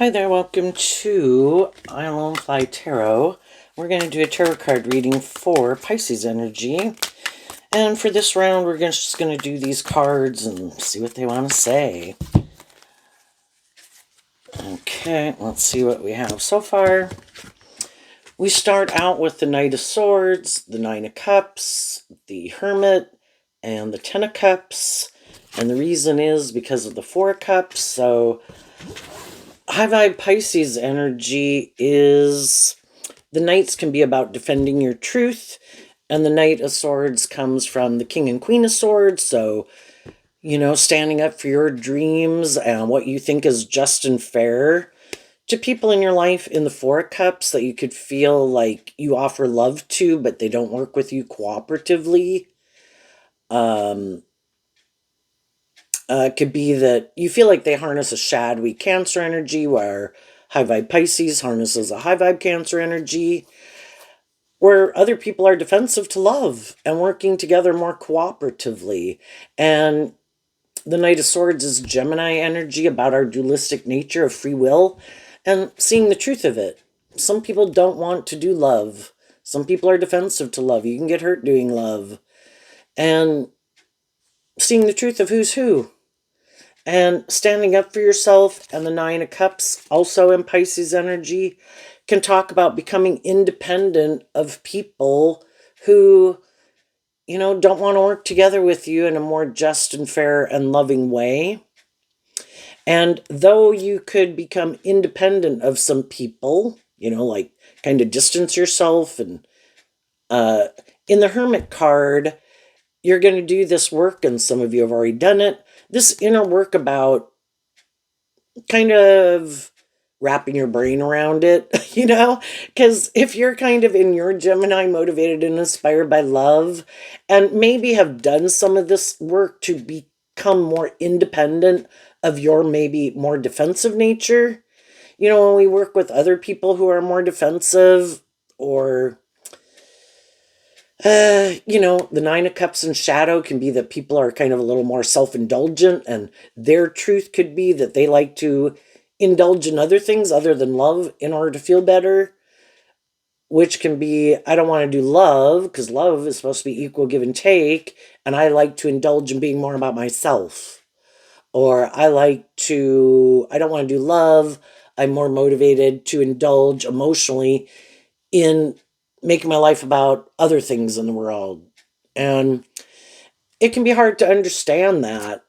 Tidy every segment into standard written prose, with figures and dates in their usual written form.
Hi there, welcome to I Alone Fly Tarot. We're going to do a tarot card reading for Pisces energy. And for this round, we're just going to do these cards and see what they want to say. Okay, let's see what we have so far. We start out with the Knight of Swords, the Nine of Cups, the Hermit, and the Ten of Cups. And the reason is because of the Four of Cups. So high vibe Pisces energy is the Knights can be about defending your truth, and the Knight of Swords comes from the King and Queen of Swords. So, standing up for your dreams and what you think is just and fair to people in your life. In the Four of Cups, that you could feel like you offer love to, but they don't work with you cooperatively. Could be that you feel like they harness a shadowy Cancer energy, where high vibe Pisces harnesses a high vibe Cancer energy, where other people are defensive to love and working together more cooperatively. And the Knight of Swords is Gemini energy, about our dualistic nature of free will and seeing the truth of it. Some people don't want to do love. Some people are defensive to love. You can get hurt doing love. And seeing the truth of who's who. And standing up for yourself. And the Nine of Cups, also in Pisces energy, can talk about becoming independent of people who, don't want to work together with you in a more just and fair and loving way. And though you could become independent of some people, like kind of distance yourself, and in the Hermit card, you're going to do this work, and some of you have already done it, this inner work about kind of wrapping your brain around it, because if you're kind of in your Gemini, motivated and inspired by love, and maybe have done some of this work to become more independent of your maybe more defensive nature, when we work with other people who are more defensive, or the Nine of Cups in shadow can be that people are kind of a little more self-indulgent, and their truth could be that they like to indulge in other things other than love in order to feel better, which can be, I don't want to do love because love is supposed to be equal give and take, and I like to indulge in being more about myself. Or I don't want to do love, I'm more motivated to indulge emotionally in making my life about other things in the world. And it can be hard to understand that,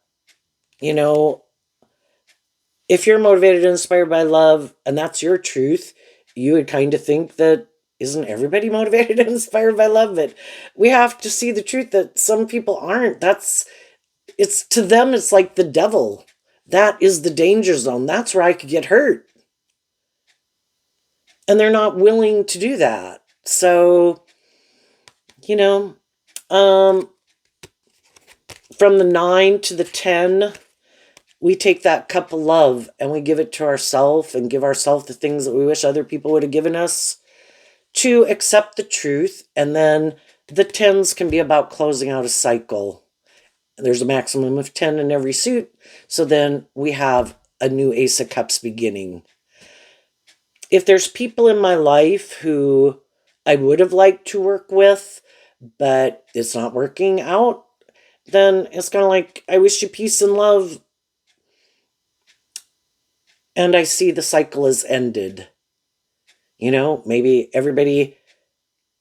if you're motivated and inspired by love, and that's your truth, you would kind of think that isn't everybody motivated and inspired by love? But we have to see the truth that some people aren't. It's to them, it's like the devil. That is the danger zone. That's where I could get hurt. And they're not willing to do that. So, from the 9 to the 10, we take that cup of love and we give it to ourselves and give ourselves the things that we wish other people would have given us to accept the truth. And then the 10s can be about closing out a cycle. There's a maximum of 10 in every suit. So then we have a new Ace of Cups beginning. If there's people in my life who I would have liked to work with, but it's not working out, then it's kind of like, I wish you peace and love. And I see the cycle is ended. Maybe everybody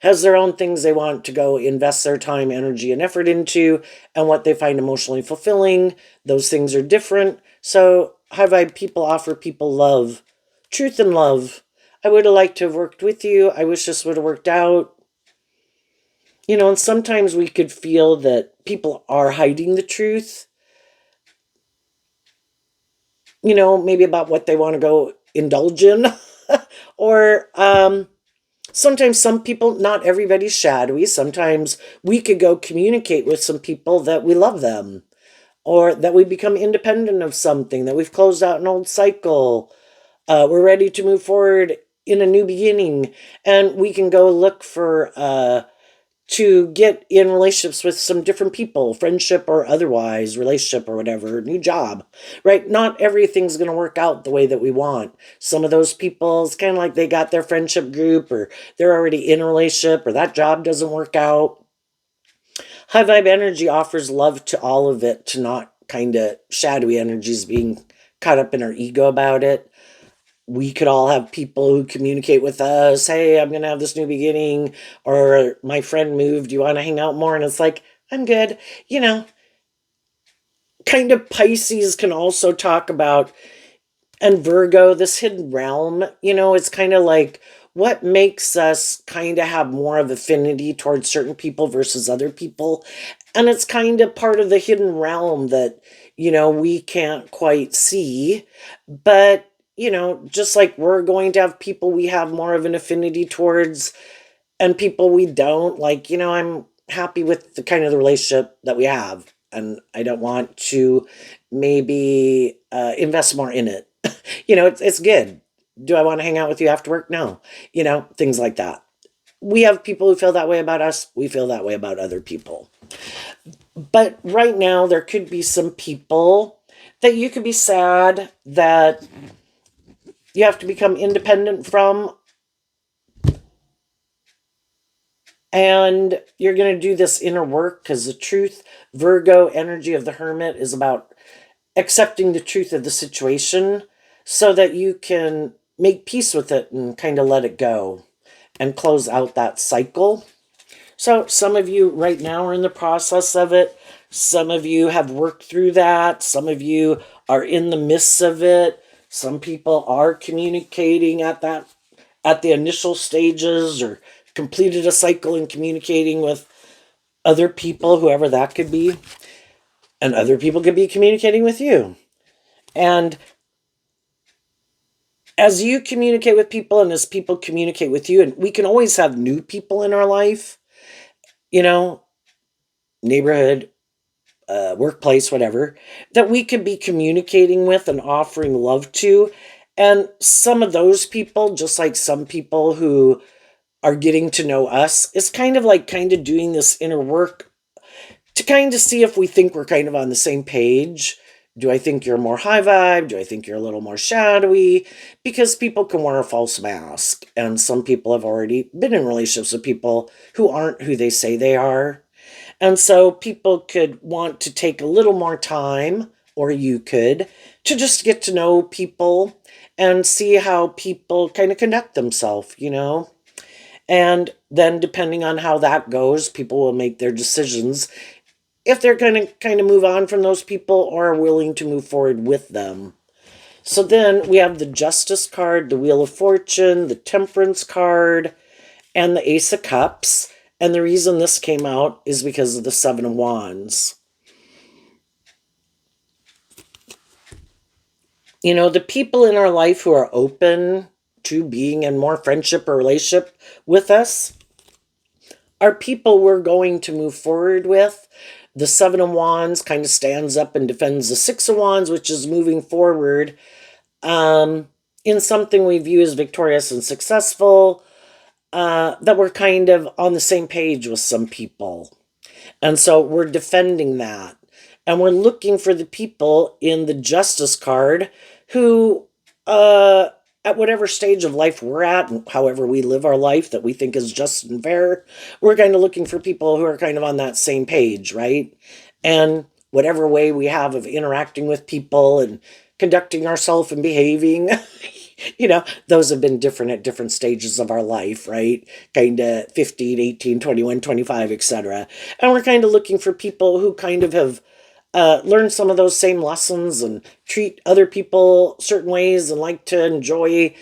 has their own things they want to go invest their time, energy, and effort into, and what they find emotionally fulfilling. Those things are different. So high vibe people offer people love, truth and love. I would have liked to have worked with you. I wish this would have worked out. And sometimes we could feel that people are hiding the truth, maybe about what they want to go indulge in. Or sometimes some people, not everybody's shadowy. Sometimes we could go communicate with some people that we love them, or that we become independent of something, that we've closed out an old cycle. We're ready to move forward in a new beginning, and we can go look for to get in relationships with some different people, friendship or otherwise, relationship or whatever, new job, right? Not everything's going to work out the way that we want. Some of those people, it's kind of like they got their friendship group, or they're already in a relationship, or that job doesn't work out. High vibe energy offers love to all of it, to not kind of shadowy energies being caught up in our ego about it. We could all have people who communicate with us, hey, I'm going to have this new beginning, or my friend moved, do you want to hang out more? And it's like, I'm good. You know, kind of Pisces can also talk about, and Virgo, this hidden realm, it's kind of like what makes us kind of have more of affinity towards certain people versus other people. And it's kind of part of the hidden realm that, we can't quite see. But, just like we're going to have people we have more of an affinity towards and people we don't, like, I'm happy with the kind of the relationship that we have. And I don't want to maybe invest more in it. It's good. Do I want to hang out with you after work? No. Things like that. We have people who feel that way about us. We feel that way about other people. But right now, there could be some people that you could be sad that you have to become independent from. And you're going to do this inner work because the truth, Virgo energy of the hermit, is about accepting the truth of the situation so that you can make peace with it and kind of let it go and close out that cycle. So some of you right now are in the process of it. Some of you have worked through that. Some of you are in the midst of it. Some people are communicating at the initial stages, or completed a cycle and communicating with other people, whoever that could be. And other people could be communicating with you. And as you communicate with people and as people communicate with you, and we can always have new people in our life, neighborhood, workplace, whatever, that we could be communicating with and offering love to. And some of those people, just like some people who are getting to know us, is kind of like doing this inner work to kind of see if we think we're kind of on the same page. Do I think you're more high vibe? Do I think you're a little more shadowy? Because people can wear a false mask. And some people have already been in relationships with people who aren't who they say they are. And so people could want to take a little more time, or you could, to just get to know people and see how people kind of conduct themselves, And then depending on how that goes, people will make their decisions if they're going to kind of move on from those people or are willing to move forward with them. So then we have the Justice card, the Wheel of Fortune, the Temperance card, and the Ace of Cups. And the reason this came out is because of the Seven of Wands. The people in our life who are open to being in more friendship or relationship with us are people we're going to move forward with. The Seven of Wands kind of stands up and defends the Six of Wands, which is moving forward in something we view as victorious and successful, that we're kind of on the same page with some people. And so we're defending that. And we're looking for the people in the Justice card who, at whatever stage of life we're at, and however we live our life that we think is just and fair, we're kind of looking for people who are kind of on that same page, right? And whatever way we have of interacting with people and conducting ourselves and behaving, those have been different at different stages of our life, right? Kind of 15, 18, 21, 25, etc. And we're kind of looking for people who kind of have learned some of those same lessons and treat other people certain ways and like to enjoy.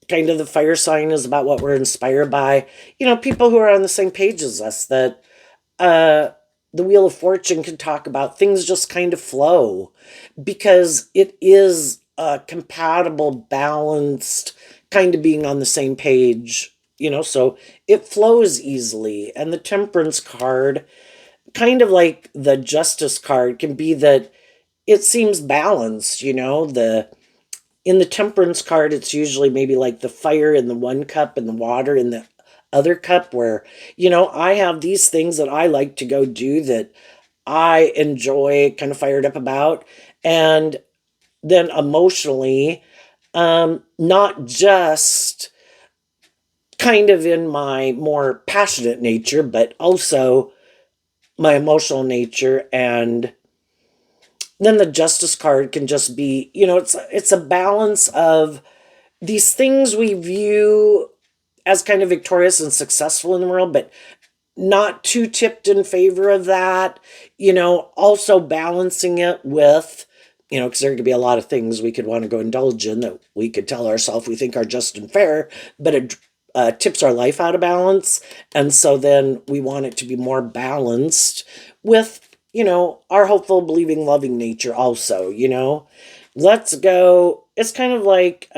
Kind of the fire sign is about what we're inspired by. People who are on the same page as us, that the Wheel of Fortune can talk about things just kind of flow because it is a compatible, balanced kind of being on the same page, so it flows easily. And the Temperance card, kind of like the Justice card, can be that it seems balanced, in the Temperance card, it's usually maybe like the fire in the one cup and the water in the other cup where, I have these things that I like to go do that I enjoy, kind of fired up about. And then emotionally, not just kind of in my more passionate nature, but also my emotional nature. And then the justice card can just be, it's a balance of these things we view as kind of victorious and successful in the world, but not too tipped in favor of that, also balancing it with, because there could be a lot of things we could want to go indulge in that we could tell ourselves we think are just and fair, but it tips our life out of balance. And so then we want it to be more balanced with, our hopeful, believing, loving nature also, Let's go. It's kind of like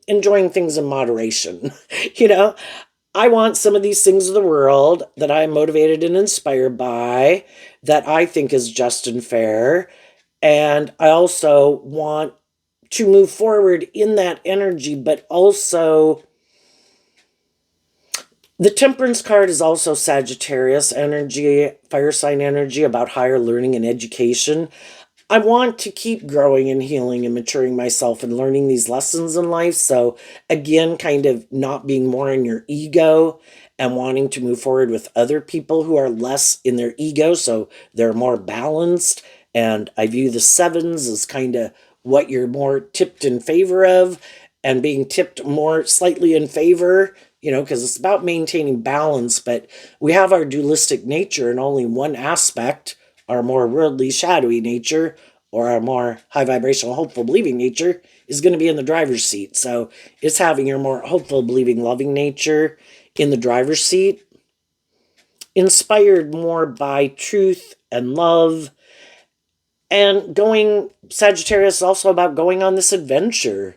enjoying things in moderation, you know? I want some of these things of the world that I'm motivated and inspired by, that I think is just and fair. And I also want to move forward in that energy, but also the Temperance card is also Sagittarius energy, fire sign energy about higher learning and education. I want to keep growing and healing and maturing myself and learning these lessons in life. So, again, kind of not being more in your ego and wanting to move forward with other people who are less in their ego. So they're more balanced. And I view the sevens as kind of what you're more tipped in favor of, and being tipped more slightly in favor, because it's about maintaining balance. But we have our dualistic nature in only one aspect, our more worldly, shadowy nature, or our more high vibrational, hopeful, believing nature is going to be in the driver's seat. So it's having your more hopeful, believing, loving nature in the driver's seat, inspired more by truth and love. And Sagittarius is also about going on this adventure.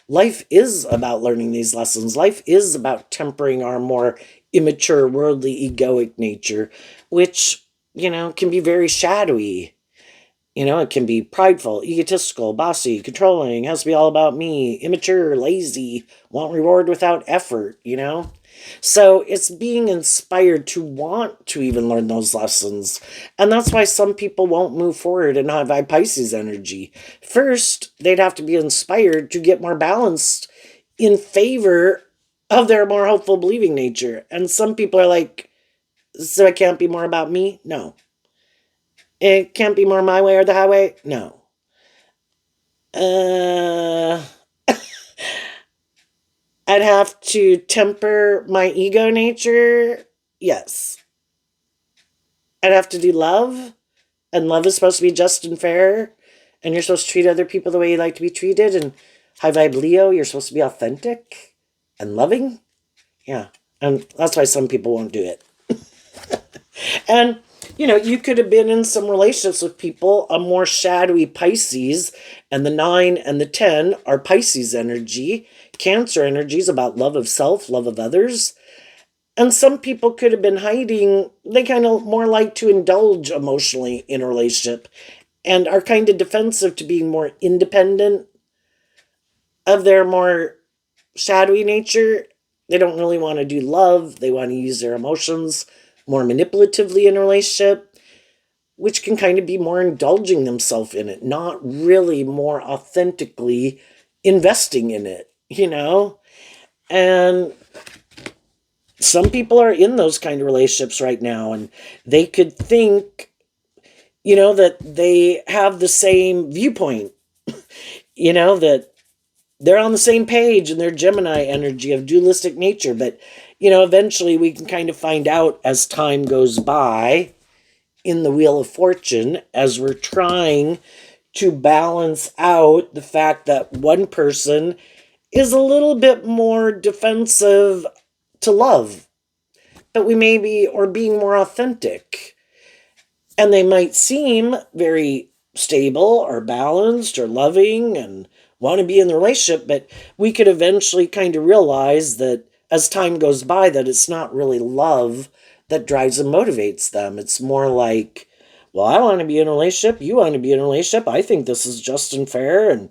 Life is about learning these lessons. Life is about tempering our more immature, worldly, egoic nature, which, can be very shadowy. It can be prideful, egotistical, bossy, controlling, has to be all about me, immature, lazy, want reward without effort, So it's being inspired to want to even learn those lessons. And that's why some people won't move forward in high vibe Pisces energy. First, they'd have to be inspired to get more balanced in favor of their more hopeful, believing nature. And some people are like, so it can't be more about me? No. It can't be more my way or the highway? No. I'd have to temper my ego nature? Yes. I'd have to do love, and love is supposed to be just and fair, and you're supposed to treat other people the way you like to be treated, and high vibe Leo, you're supposed to be authentic and loving? Yeah. And that's why some people won't do it. And, you could have been in some relationships with people, a more shadowy Pisces, and the 9 and the 10 are Pisces energy. Cancer energy is about love of self, love of others. And some people could have been hiding. They kind of more like to indulge emotionally in a relationship and are kind of defensive to being more independent of their more shadowy nature. They don't really want to do love. They want to use their emotions more manipulatively in a relationship, which can kind of be more indulging themselves in it, not really more authentically investing in it, And some people are in those kind of relationships right now, and they could think, that they have the same viewpoint, that they're on the same page in their Gemini energy of dualistic nature. But, eventually we can kind of find out as time goes by in the Wheel of Fortune, as we're trying to balance out the fact that one person is a little bit more defensive to love, but we may be, or being more authentic. And they might seem very stable or balanced or loving and want to be in the relationship, but we could eventually kind of realize that as time goes by, that it's not really love that drives and motivates them. It's more like, well, I want to be in a relationship, you want to be in a relationship, I think this is just and fair, and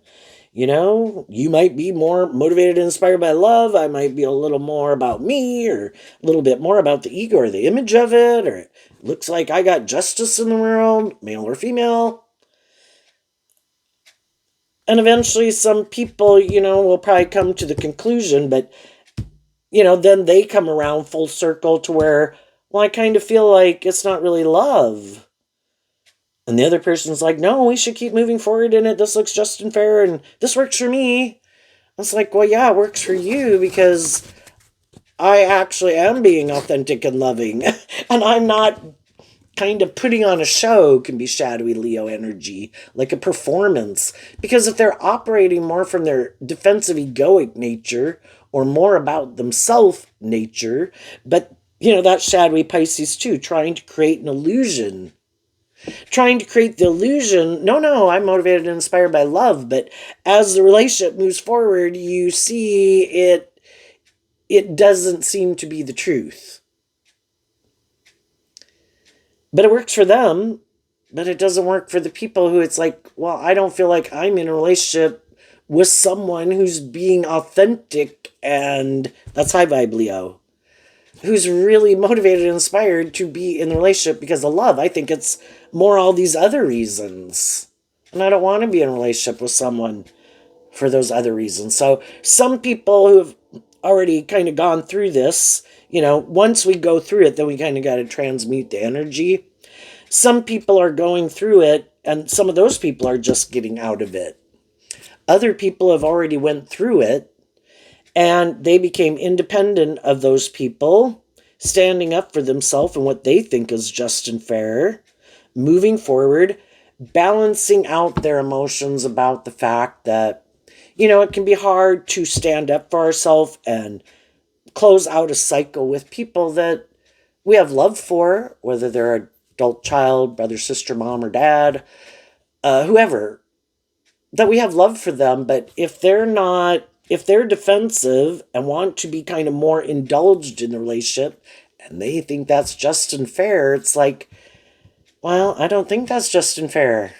You might be more motivated and inspired by love. I might be a little more about me, or a little bit more about the ego or the image of it, or it looks like I got justice in the world, male or female. And eventually some people, will probably come to the conclusion, but, then they come around full circle to where, well, I kind of feel like it's not really love. And the other person's like, no, we should keep moving forward in it. This looks just and fair, and this works for me. It's like, well, yeah, it works for you because I actually am being authentic and loving. And I'm not kind of putting on a show, can be shadowy Leo energy, like a performance. Because if they're operating more from their defensive egoic nature or more about themselves nature, but, that's shadowy Pisces too, trying to create an illusion. Trying to create the illusion, no, I'm motivated and inspired by love, but as the relationship moves forward, you see it doesn't seem to be the truth. But it works for them, but it doesn't work for the people who it's like, well, I don't feel like I'm in a relationship with someone who's being authentic, and that's high vibe Leo, who's really motivated and inspired to be in the relationship because of love. I think it's more all these other reasons. And I don't want to be in a relationship with someone for those other reasons. So some people who have already kind of gone through this, once we go through it, then we kind of got to transmute the energy. Some people are going through it, and some of those people are just getting out of it. Other people have already went through it, and they became independent of those people, standing up for themselves and what they think is just and fair, moving forward, balancing out their emotions about the fact that, it can be hard to stand up for ourselves and close out a cycle with people that we have love for, whether they're an adult child, brother, sister, mom, or dad, whoever, that we have love for them. But if they're defensive and want to be kind of more indulged in the relationship and they think that's just and fair, it's like, well, I don't think that's just and fair.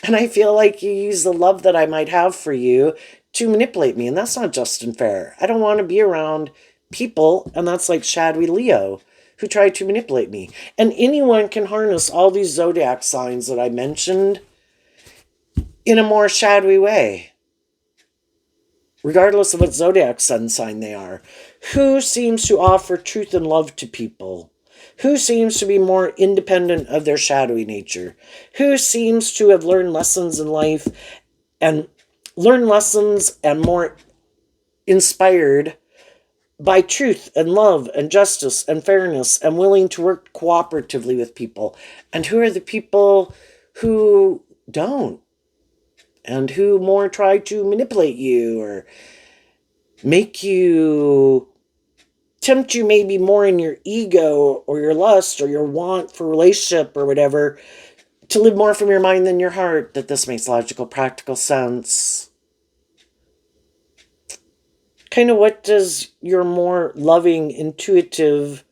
And I feel like you use the love that I might have for you to manipulate me, and that's not just and fair. I don't want to be around people, and that's like shadowy Leo, who try to manipulate me. And anyone can harness all these zodiac signs that I mentioned in a more shadowy way, regardless of what zodiac sun sign they are. Who seems to offer truth and love to people? Who seems to be more independent of their shadowy nature? Who seems to have learned lessons in life and more inspired by truth and love and justice and fairness and willing to work cooperatively with people? And who are the people who don't? And who more try to manipulate you or make you, tempt you maybe more in your ego or your lust or your want for relationship or whatever, to live more from your mind than your heart, that this makes logical, practical sense. Kind of what does your more loving, intuitive,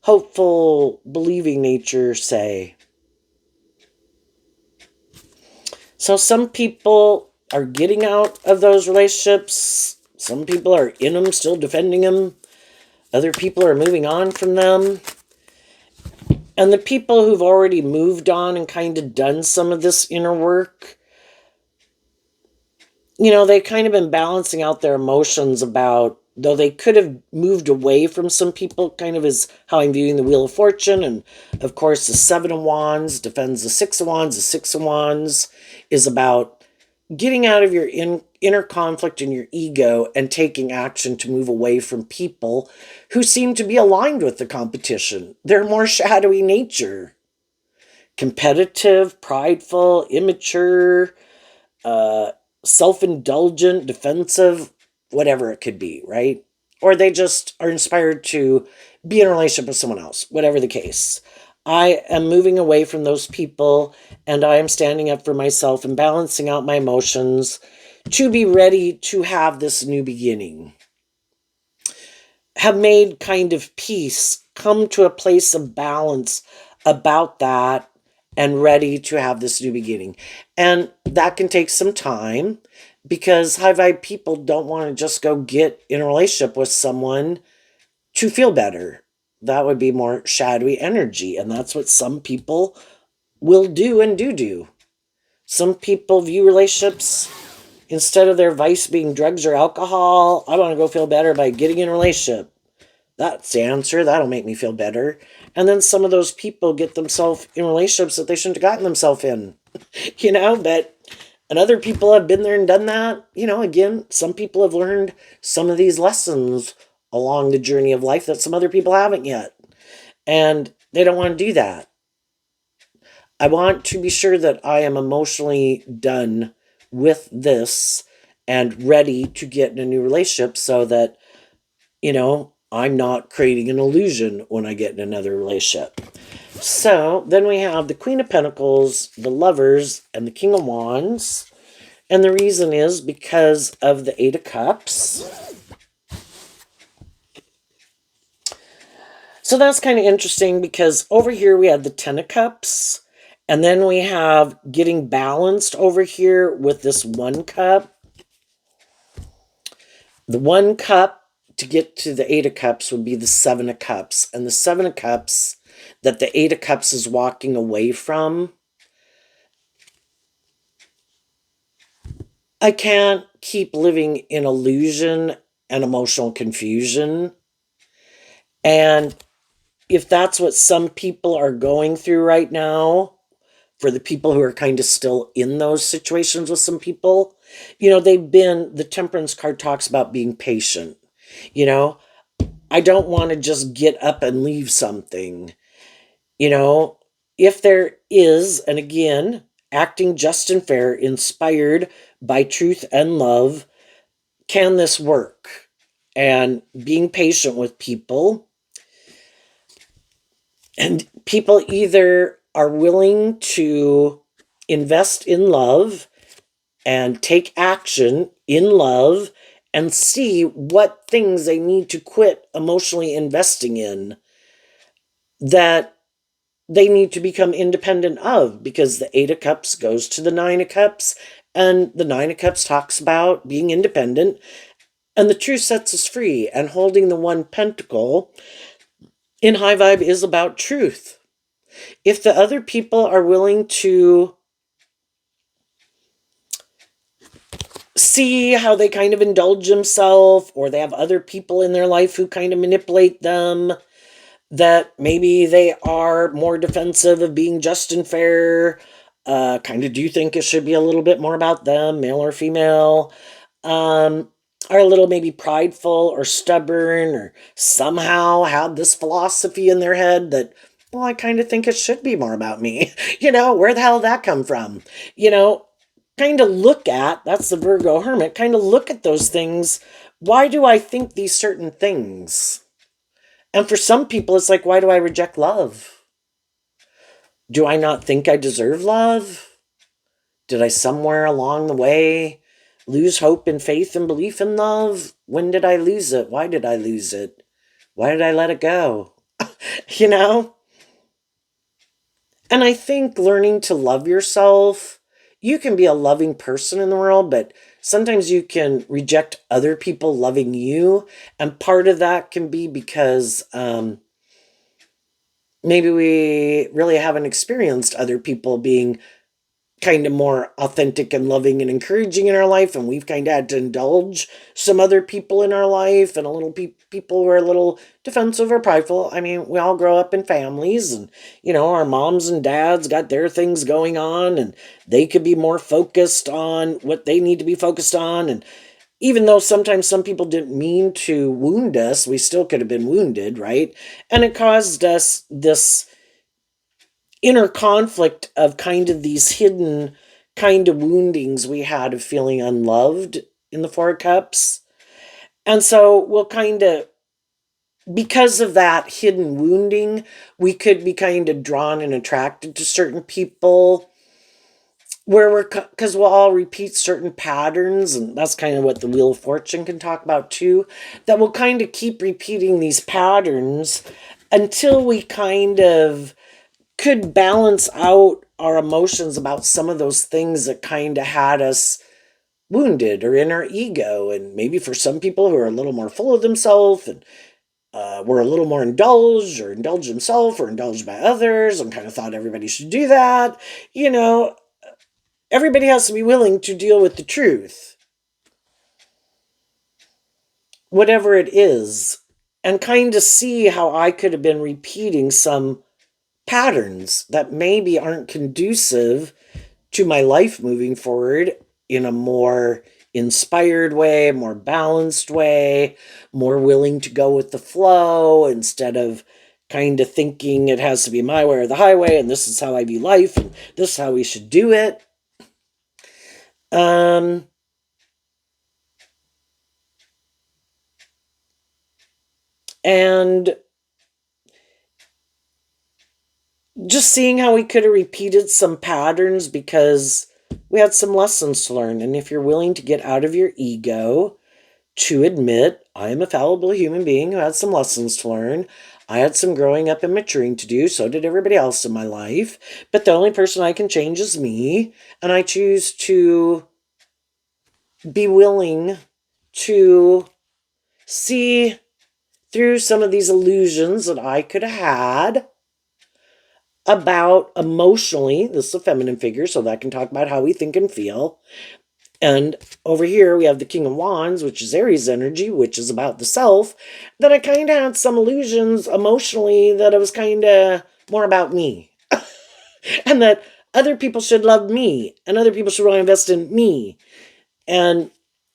hopeful, believing nature say? So some people are getting out of those relationships. Some people are in them, still defending them. Other people are moving on from them. And the people who've already moved on and kind of done some of this inner work, they've kind of been balancing out their emotions about, though they could have moved away from some people, kind of is how I'm viewing the Wheel of Fortune. And of course, the Seven of Wands defends the Six of Wands. The Six of Wands is about getting out of your inner conflict and your ego and taking action to move away from people who seem to be aligned with the competition. They're more shadowy nature. Competitive, prideful, immature, self-indulgent, defensive, whatever it could be, right? Or they just are inspired to be in a relationship with someone else, whatever the case. I am moving away from those people, and I am standing up for myself and balancing out my emotions to be ready to have this new beginning. Have made kind of peace, come to a place of balance about that, and ready to have this new beginning. And that can take some time. because high vibe people don't want to just go get in a relationship with someone to feel better. That would be more shadowy energy, and that's what some people will do and do. Some people view relationships, instead of their vice being drugs or alcohol, I want to go feel better by getting in a relationship. That's the answer. That'll make me feel better. And then some of those people get themselves in relationships that they shouldn't have gotten themselves in. But and other people have been there and done that. Again, some people have learned some of these lessons along the journey of life that some other people haven't yet. And they don't want to do that. I want to be sure that I am emotionally done with this and ready to get in a new relationship so that, I'm not creating an illusion when I get in another relationship. So then we have the Queen of Pentacles, the Lovers, and the King of Wands. And the reason is because of the Eight of Cups. So that's kind of interesting because over here we have the Ten of Cups. And then we have getting balanced over here with this one cup. The one cup to get to the Eight of Cups would be the Seven of Cups. And the Seven of Cups that the Eight of Cups is walking away from. I can't keep living in illusion and emotional confusion. And if that's what some people are going through right now, for the people who are kind of still in those situations with some people, the Temperance card talks about being patient. I don't want to just get up and leave something. If there is, and again, acting just and fair, inspired by truth and love, can this work? And being patient with people. And people either are willing to invest in love and take action in love and see what things they need to quit emotionally investing in that they need to become independent of, because the Eight of Cups goes to the Nine of Cups, and the Nine of Cups talks about being independent, and the truth sets us free, and holding the one pentacle in high vibe is about truth. If the other people are willing to see how they kind of indulge themselves, or they have other people in their life who kind of manipulate them, that maybe they are more defensive of being just and fair, kind of do think it should be a little bit more about them, male or female, are a little maybe prideful or stubborn, or somehow have this philosophy in their head that, well, I kind of think it should be more about me. Where the hell did that come from? Kind of look at, that's the Virgo Hermit, kind of look at those things. Why do I think these certain things? And for some people, it's like, why do I reject love? Do I not think I deserve love? Did I somewhere along the way lose hope and faith and belief in love? When did I lose it? Why did I lose it? Why did I let it go? And I think learning to love yourself, you can be a loving person in the world, but sometimes you can reject other people loving you. And part of that can be because maybe we really haven't experienced other people being kind of more authentic and loving and encouraging in our life, and we've kind of had to indulge some other people in our life, and a little people who are a little defensive or prideful. I mean, we all grow up in families, and our moms and dads got their things going on, and they could be more focused on what they need to be focused on. And even though sometimes some people didn't mean to wound us, we still could have been wounded, right? And it caused us this inner conflict of kind of these hidden kind of woundings we had of feeling unloved in the Four of Cups. And so we'll kind of, because of that hidden wounding, we could be kind of drawn and attracted to certain people because we'll all repeat certain patterns, and that's kind of what the Wheel of Fortune can talk about too, that we'll kind of keep repeating these patterns until we kind of could balance out our emotions about some of those things that kind of had us wounded or in our ego. And maybe for some people who are a little more full of themselves and were a little more indulged or indulged themselves or indulged by others and kind of thought everybody should do that, you know, everybody has to be willing to deal with the truth, whatever it is, and kind of see how I could have been repeating some patterns that maybe aren't conducive to my life moving forward in a more inspired way, more balanced way, more willing to go with the flow instead of kind of thinking it has to be my way or the highway and this is how I view life and this is how we should do it. Um, and just seeing how we could have repeated some patterns because we had some lessons to learn. And if you're willing to get out of your ego to admit, I am a fallible human being who had some lessons to learn. I had some growing up and maturing to do. So did everybody else in my life. But the only person I can change is me. And I choose to be willing to see through some of these illusions that I could have had about emotionally. This is a feminine figure, so that can talk about how we think and feel. And over here we have the King of Wands, which is Aries energy, which is about the self, that I kind of had some illusions emotionally that it was kind of more about me. And that other people should love me, and other people should really invest in me. And,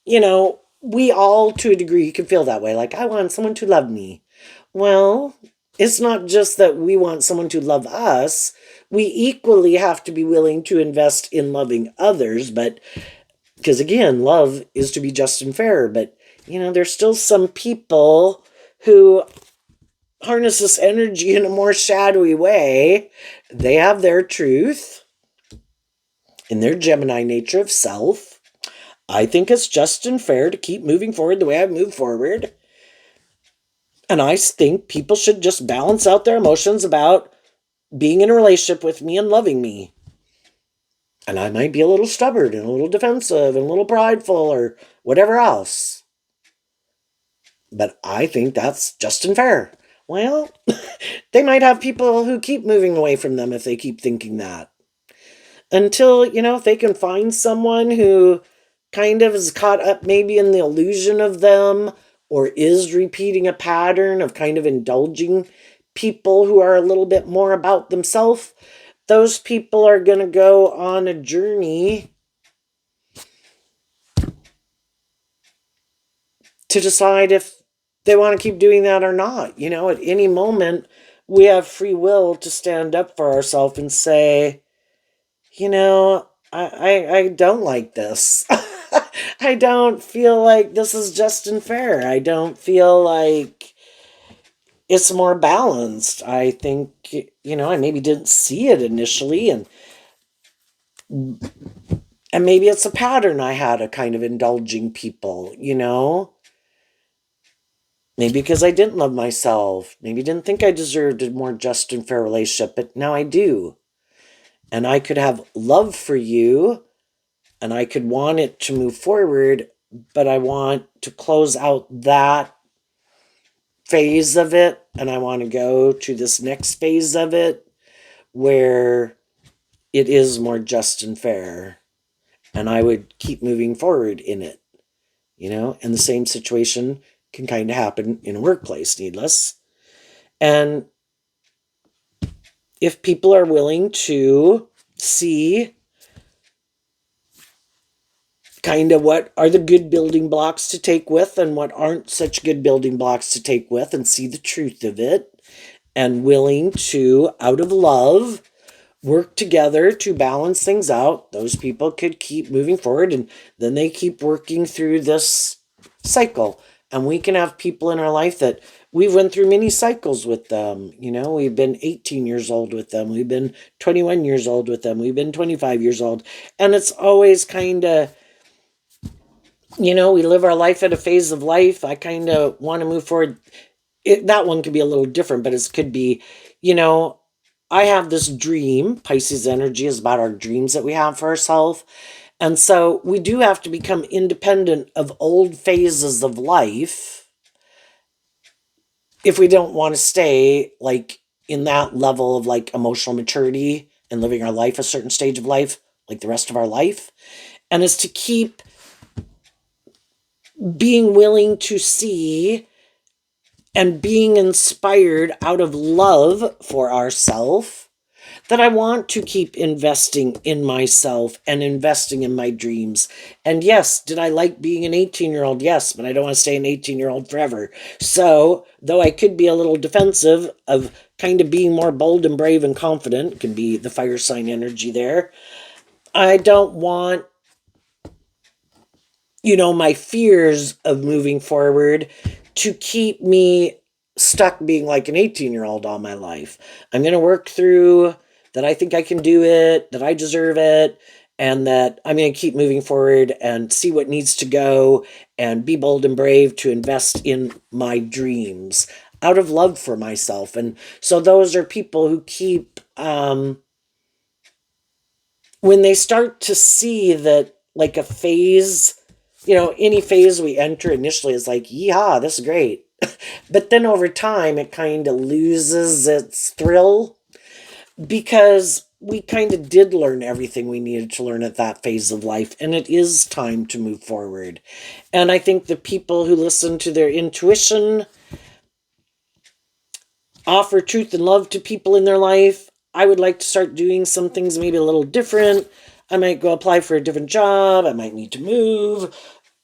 you know, we all, to a degree, can feel that way. Like, I want someone to love me. Well, it's not just that we want someone to love us. We equally have to be willing to invest in loving others. But, because again, love is to be just and fair. But, you know, there's still some people who harness this energy in a more shadowy way. They have their truth in their Gemini nature of self. I think it's just and fair to keep moving forward the way I've moved forward. And I think people should just balance out their emotions about being in a relationship with me and loving me. And I might be a little stubborn and a little defensive and a little prideful or whatever else. But I think that's just and fair. Well, they might have people who keep moving away from them if they keep thinking that. Until, you know, if they can find someone who kind of is caught up maybe in the illusion of them or is repeating a pattern of kind of indulging people who are a little bit more about themselves, those people are going to go on a journey to decide if they want to keep doing that or not. You know, at any moment, we have free will to stand up for ourselves and say, you know, I don't like this. I don't feel like this is just and fair. I don't feel like it's more balanced. I think, you know, I maybe didn't see it initially, and maybe it's a pattern I had of kind of indulging people, you know? Maybe because I didn't love myself. Maybe didn't think I deserved a more just and fair relationship, but now I do. And I could have love for you, and I could want it to move forward, but I want to close out that phase of it, and I want to go to this next phase of it where it is more just and fair, and I would keep moving forward in it, you know. And the same situation can kind of happen in a workplace, needless. And if people are willing to see kind of what are the good building blocks to take with and what aren't such good building blocks to take with, and see the truth of it, and willing to, out of love, work together to balance things out, those people could keep moving forward, and then they keep working through this cycle. And we can have people in our life that we've went through many cycles with them. You know, we've been 18 years old with them, we've been 21 years old with them, we've been 25 years old, and it's always kind of, you know, we live our life at a phase of life. I kind of want to move forward. That one could be a little different, but it could be, you know, I have this dream. Pisces energy is about our dreams that we have for ourselves. And so we do have to become independent of old phases of life if we don't want to stay like in that level of like emotional maturity and living our life a certain stage of life like the rest of our life, and is to keep being willing to see and being inspired out of love for ourselves, that I want to keep investing in myself and investing in my dreams. And yes, did I like being an 18-year-old? Yes, but I don't want to stay an 18-year-old forever. So, though I could be a little defensive of kind of being more bold and brave and confident, can be the fire sign energy there, I don't want, my fears of moving forward to keep me stuck being like an 18-year-old all my life. I'm going to work through that. I think I can do it, that I deserve it, and that I'm going to keep moving forward and see what needs to go and be bold and brave to invest in my dreams out of love for myself. And so those are people who keep, when they start to see that like a phase, any phase we enter initially is like, yeah, this is great. But then over time, it kind of loses its thrill because we kind of did learn everything we needed to learn at that phase of life. And it is time to move forward. And I think the people who listen to their intuition, offer truth and love to people in their life. I would like to start doing some things maybe a little different. I might go apply for a different job. I might need to move.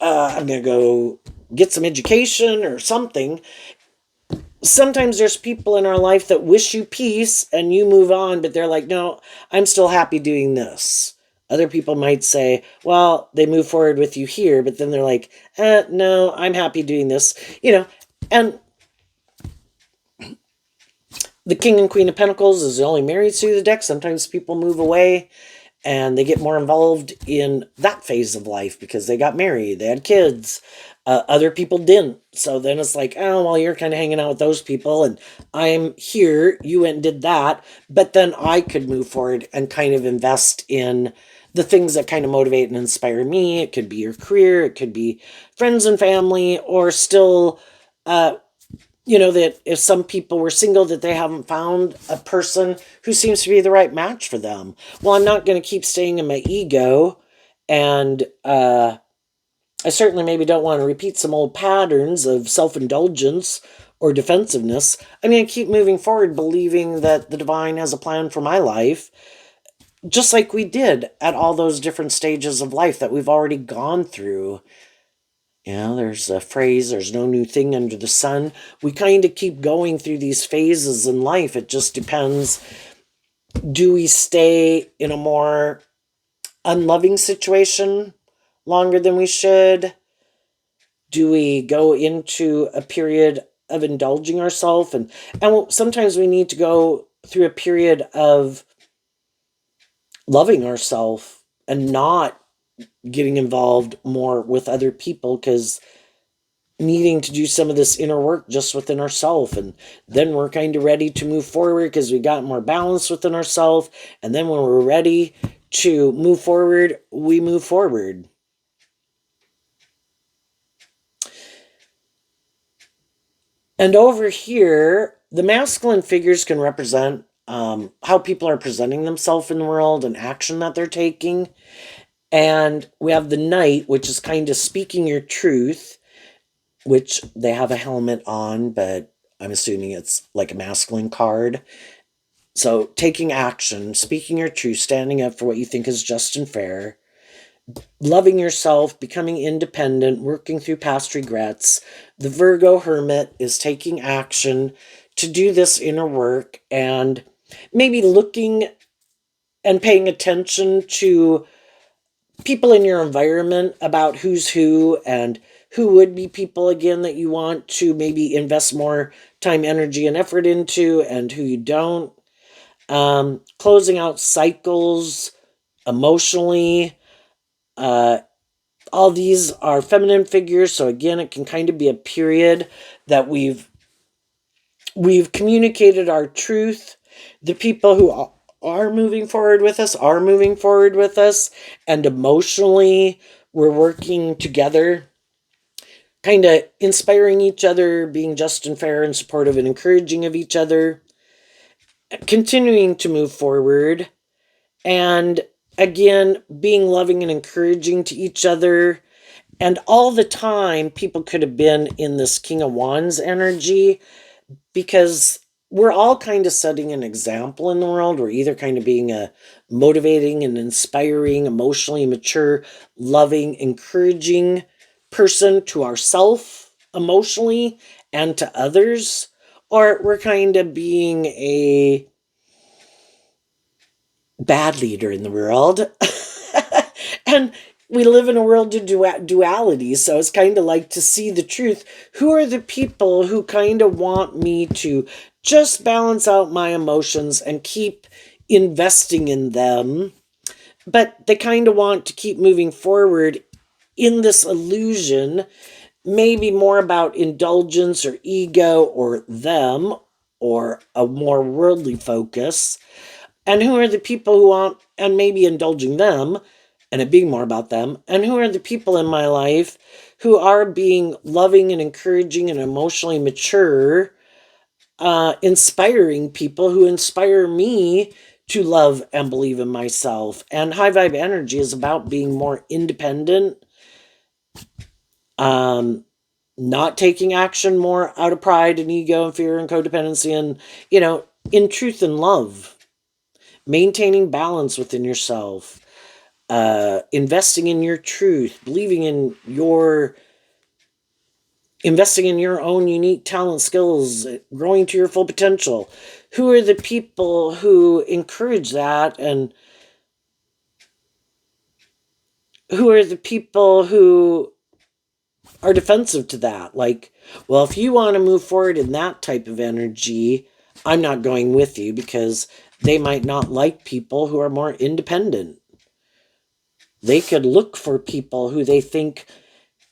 I'm going to go get some education or something. Sometimes there's people in our life that wish you peace and you move on, but they're like, no, I'm still happy doing this. Other people might say, well, they move forward with you here, but then they're like, no, I'm happy doing this, and the King and Queen of Pentacles is the only married suit of the deck. Sometimes people move away and they get more involved in that phase of life because they got married, they had kids. Other people didn't. So then it's like, oh, well, you're kind of hanging out with those people and I'm here. You went and did that. But then I could move forward and kind of invest in the things that kind of motivate and inspire me. It could be your career. It could be friends and family, or still, that if some people were single, that they haven't found a person who seems to be the right match for them. Well, I'm not going to keep staying in my ego, and I certainly maybe don't want to repeat some old patterns of self-indulgence or defensiveness. I'm going to keep moving forward, believing that the divine has a plan for my life, just like we did at all those different stages of life that we've already gone through. There's a phrase, there's no new thing under the sun. We kind of keep going through these phases in life. It just depends. Do we stay in a more unloving situation longer than we should? Do we go into a period of indulging ourselves? And sometimes we need to go through a period of loving ourselves and not getting involved more with other people, because needing to do some of this inner work just within ourselves, and then we're kind of ready to move forward because we got more balance within ourselves, and then when we're ready to move forward, we move forward. And over here, the masculine figures can represent how people are presenting themselves in the world and action that they're taking. And we have the Knight, which is kind of speaking your truth, which they have a helmet on, but I'm assuming it's like a masculine card. So taking action, speaking your truth, standing up for what you think is just and fair, loving yourself, becoming independent, working through past regrets. The Virgo Hermit is taking action to do this inner work and maybe looking and paying attention to people in your environment about who's who and who would be people again that you want to maybe invest more time, energy, and effort into, and who you don't. Closing out cycles emotionally. All these are feminine figures, so again, it can kind of be a period that we've communicated our truth. The people who are moving forward with us, and emotionally we're working together, kind of inspiring each other, being just and fair and supportive and encouraging of each other, continuing to move forward, and again, being loving and encouraging to each other. And all the time, people could have been in this King of Wands energy, because we're all kind of setting an example in the world. We're either kind of being a motivating and inspiring, emotionally mature, loving, encouraging person to ourselves emotionally and to others, or we're kind of being a bad leader in the world. And we live in a world of duality, so it's kind of like, to see the truth, who are the people who kind of want me to just balance out my emotions and keep investing in them, but they kind of want to keep moving forward in this illusion, maybe more about indulgence or ego or them, or a more worldly focus. And who are the people who want, and maybe indulging them, and it being more about them? And who are the people in my life who are being loving and encouraging and emotionally mature, inspiring people who inspire me to love and believe in myself? And high vibe energy is about being more independent, not taking action more out of pride and ego and fear and codependency, and, in truth and love, maintaining balance within yourself, investing in your truth, believing in investing in your own unique talent, skills, growing to your full potential. Who are the people who encourage that, and who are the people who are defensive to that? Like, well, if you want to move forward in that type of energy, I'm not going with you, because they might not like people who are more independent. They could look for people who they think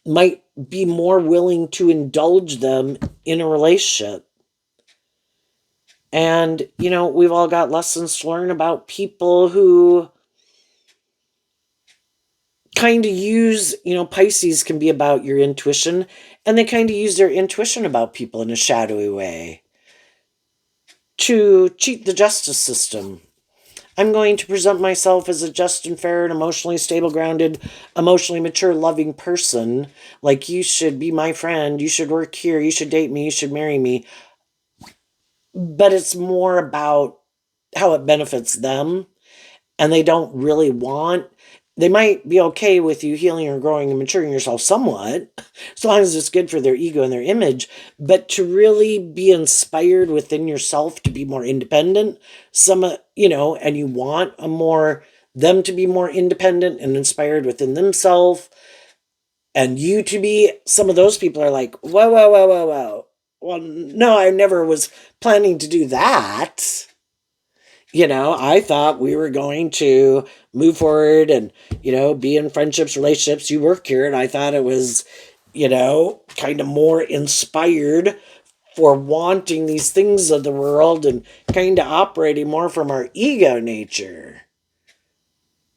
might be more willing to indulge them in a relationship. And, we've all got lessons to learn about people who kind of use, Pisces can be about your intuition, and they kind of use their intuition about people in a shadowy way to cheat the justice system. I'm going to present myself as a just and fair and emotionally stable, grounded, emotionally mature, loving person. Like, you should be my friend. You should work here. You should date me. You should marry me. But it's more about how it benefits them. And they don't really want, they might be okay with you healing or growing and maturing yourself somewhat, as long as it's good for their ego and their image. But to really be inspired within yourself to be more independent, and you want them to be more independent and inspired within themselves, and you to be, some of those people are like, whoa, whoa, whoa, whoa, whoa. Well, no, I never was planning to do that. I thought we were going to move forward and, be in friendships, relationships. You work here, and I thought it was, kind of more inspired for wanting these things of the world, and kind of operating more from our ego nature,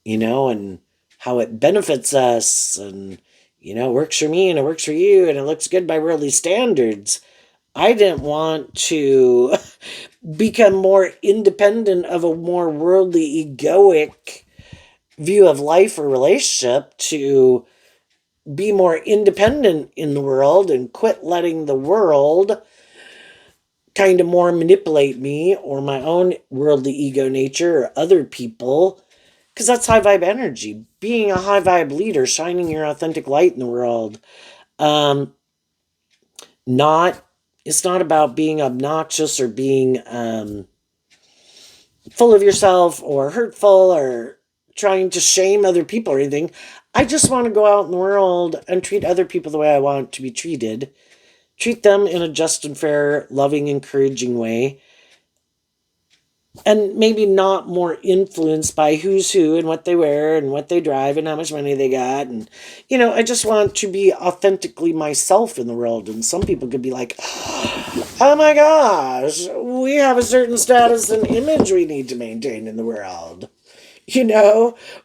and how it benefits us, and, it works for me and it works for you and it looks good by worldly standards. I didn't want to become more independent of a more worldly, egoic view of life or relationship, to be more independent in the world and quit letting the world kind of more manipulate me, or my own worldly ego nature, or other people. Because that's high vibe energy. Being a high vibe leader, shining your authentic light in the world. It's not about being obnoxious, or being full of yourself, or hurtful, or trying to shame other people or anything. I just want to go out in the world and treat other people the way I want to be treated. Treat them in a just and fair, loving, encouraging way. and maybe not more influenced by who's who and what they wear and what they drive and how much money they got. And, I just want to be authentically myself in the world. And some people could be like, oh my gosh, we have a certain status and image we need to maintain in the world.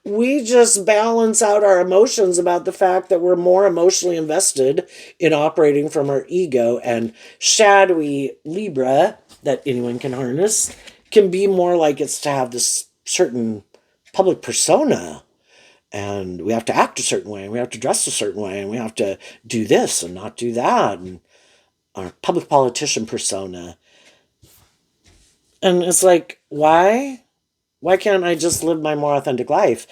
We just balance out our emotions about the fact that we're more emotionally invested in operating from our ego, and shadowy Libra that anyone can harness can be more like it's to have this certain public persona, and we have to act a certain way, and we have to dress a certain way, and we have to do this and not do that, and our public politician persona. And it's like, why? Why can't I just live my more authentic life?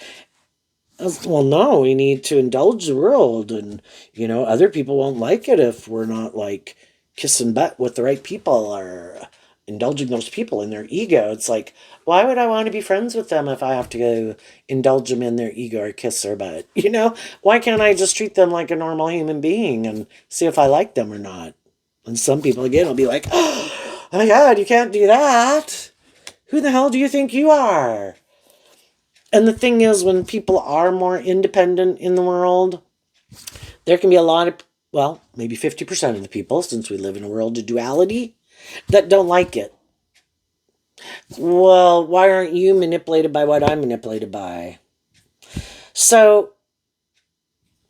Well, no, we need to indulge the world, and other people won't like it if we're not like kissing butt with the right people or indulging those people in their ego. It's like, why would I want to be friends with them if I have to go indulge them in their ego or kiss their butt? Why can't I just treat them like a normal human being and see if I like them or not? And some people again will be like, oh my God, you can't do that. Who the hell do you think you are? And the thing is, when people are more independent in the world, there can be a lot of, well, maybe 50% of the people, since we live in a world of duality, that don't like it. Well, why aren't you manipulated by what I'm manipulated by? So,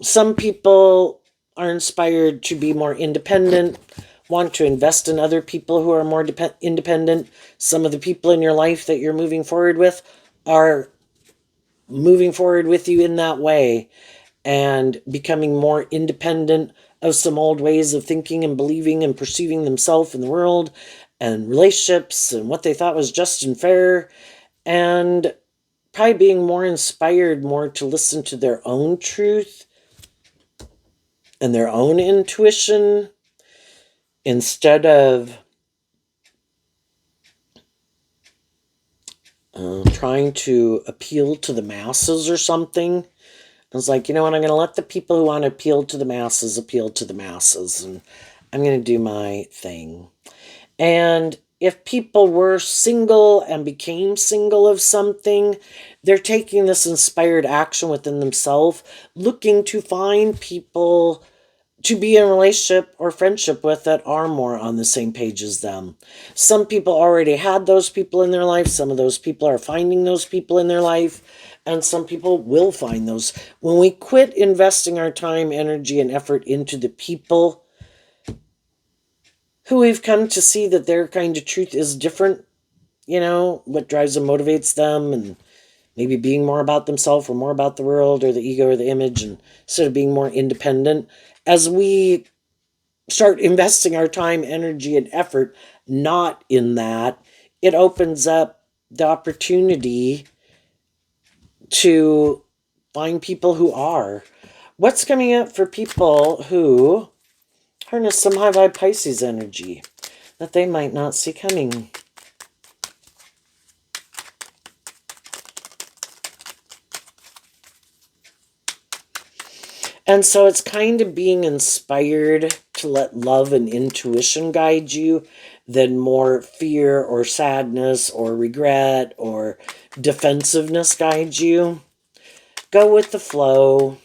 some people are inspired to be more independent, want to invest in other people who are more independent. Some of the people in your life that you're moving forward with are moving forward with you in that way, and becoming more independent of some old ways of thinking and believing and perceiving themselves in the world and relationships and what they thought was just and fair, and probably being more inspired more to listen to their own truth and their own intuition instead of trying to appeal to the masses or something. I was like, you know what, I'm going to let the people who want to appeal to the masses, and I'm going to do my thing. And if people were single and became single of something, they're taking this inspired action within themselves, looking to find people to be in a relationship or friendship with that are more on the same page as them. Some people already had those people in their life. Some of those people are finding those people in their life. And some people will find those. When we quit investing our time, energy, and effort into the people who we've come to see that their kind of truth is different, what drives them, motivates them, and maybe being more about themselves or more about the world or the ego or the image, and instead of being more independent, as we start investing our time, energy, and effort not in that, it opens up the opportunity to find people who are. What's coming up for people who harness some high vibe Pisces energy that they might not see coming? And so it's kind of being inspired to let love and intuition guide you than more fear or sadness or regret or defensiveness guide you. Go with the flow.